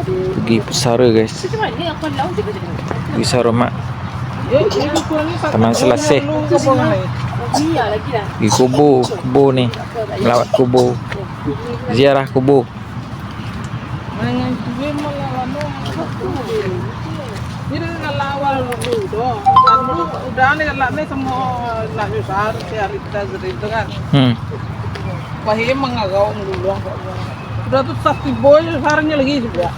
Pergi Pusara guys. Pusara mak. Taman Selasih. Pergi kubur ni. Melawat kubur. Ziarah kubur. Ini kalau awal dulu, udah nih kalau nih semua nak nyusar cari kita itu kan. Wahai mengagau ngulung. Udah tuh satu boy sarangnya lagi juga.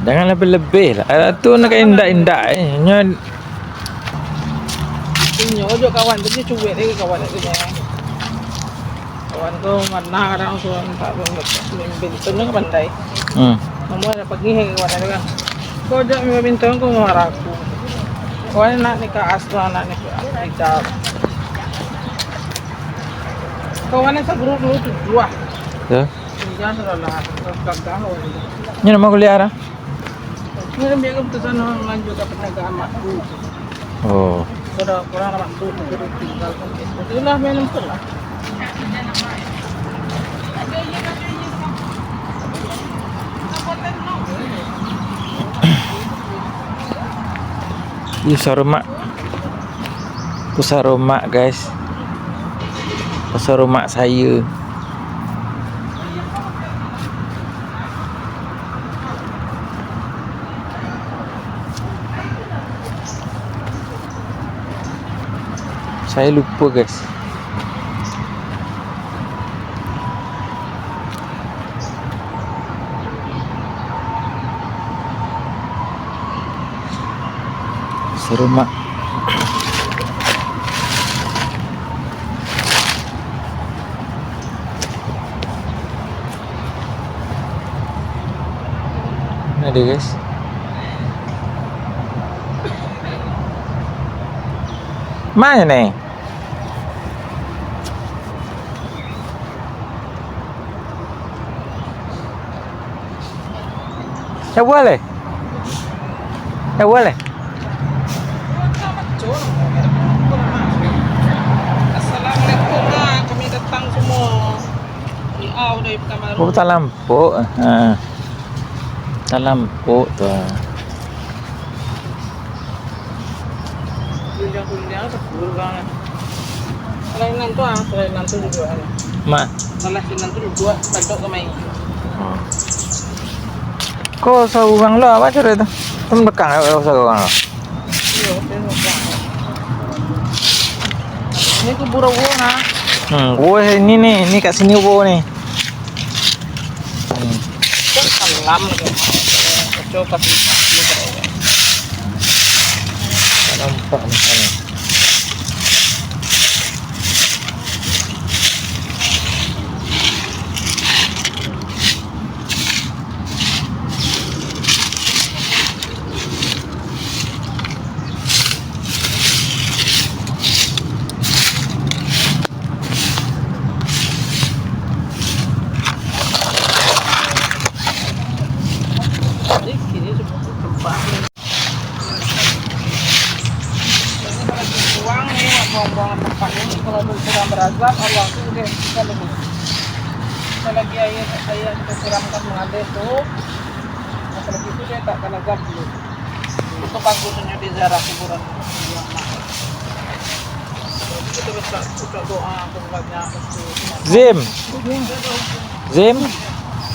Jangan lebih-lebih lah. Tu nak indah-indah Nyo. Nyo jo kawan tu ni cuek lagi kawan tu ni. Kawan tu mana kadang suan tak bintang ke pandai. Semua ada pergi ke kawan tu kan. Kau jangan bintang kau marahku. Kau nak nikah asal nak nikah. Kau ni sebelum dulu tu dua. Ya. Jangan salah gagal. Ni nama kuliah lah. Ni biar keputusan orang lanjut ke penegak amatku. Oh. Sudah kurang amat tu tinggal. Itulah minum lah. Pusara mak guys. Pusara mak saya. Saya lupa guys. Serumak. Ini dia guys. Mana nih? Ya boleh. Ya boleh. Assalamualaikum lah, kami datang semua. Dari Pekanbaru. Oh, tak lampu. Tak lampu tu. Kuliah sepuluh banget. Kelainan tu juga ada. Mak. Kelainan tu juga bantu ke main. Kau saurang lo apa cerita? Tem bekang ya saurang lo. Ini kubur wo nah. Gue ini kat sini wo ni. Kan salam gitu. Coba Nampak macam ni. buang tempatnya kalau sedang berazab Allah itu udah kita lebih selagi air saya kita siramkan mengalir tuh selagi itu dia tak akan azab dulu itu bagusnya di ziarah kuburan kita bisa doa banyak Zim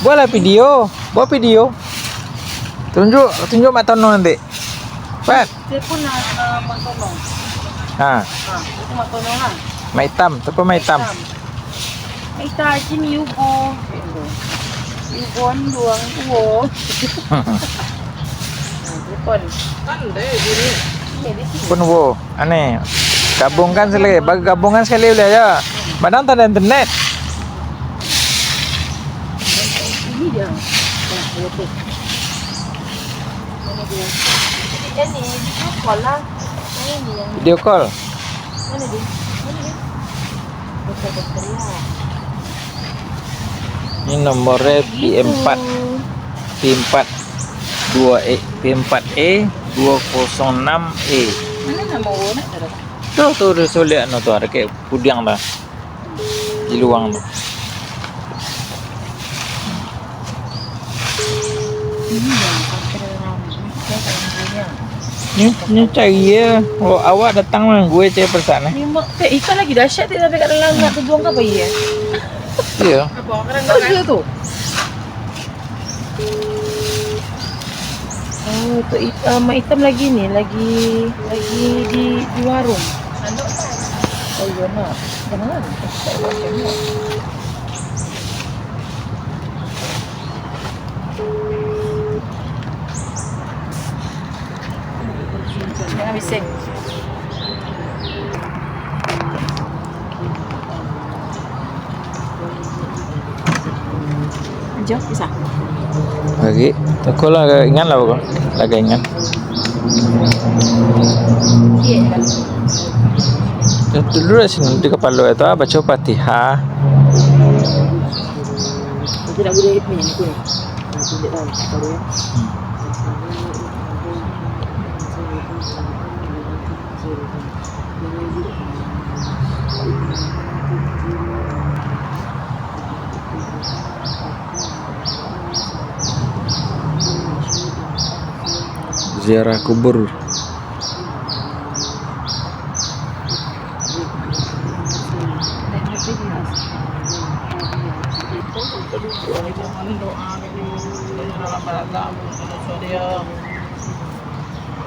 buatlah video tunjuk Mak Tono nanti Pat dia pun Mak Tono itu Mak Tono lah Mak Hitam tapi Mak Hitam Ita chỉ yêu cô buang cô kan deh gini pun wo aneh gabungkan sekali boleh ya padahal tak ada internet ini dia ini video call lah ini yang video call mana dia ini nomornya P4 2E P4E 206E mana nama orang tuh saya lihat tuh ada kayak pudiang dah di luang tuh Ini yang pakai saya tak punya. Ni cari ya. Oh, awak datang dengan gue cari persana. Ni mak ikan lagi dahsyat dia sampai kat dalam nak terbuang ke apa ya? Iya. Apa? Kadang Oh, dia tu. Oh, tu mak hitam lagi ni, lagi di warung. Oh, iya nak. Jangan. Tak buat macam ni. Jangan bising. Jom, bisa. Lagi. Aku lah agak ingat lah kok. Agak ingat. Iya. Dulu di sini di kepala itu baca Fatihah. Tidak boleh ni ni. Tidak tahu. Tahu ya. Ziarah kubur. Jangan doa dalam beragam dosa dia.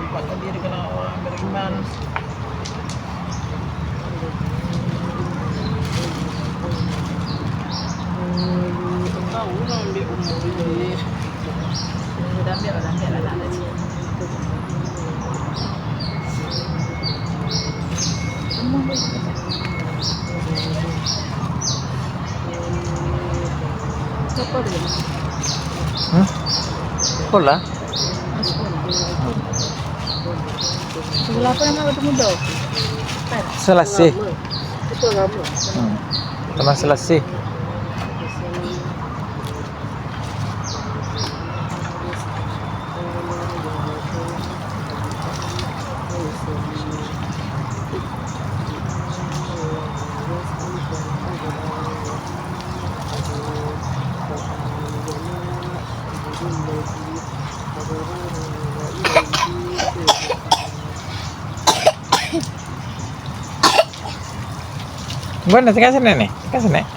Buatkan diri kena orang beriman. Tahu lah ambil umur dia. Dah ambil lah tak ada sini. Siapa dia? Sekolah. Sebelah apa nama batu muda? Kan? Selasih. Itu lama. Teman selasih. Bukan, kasih nenek. Kasih nenek.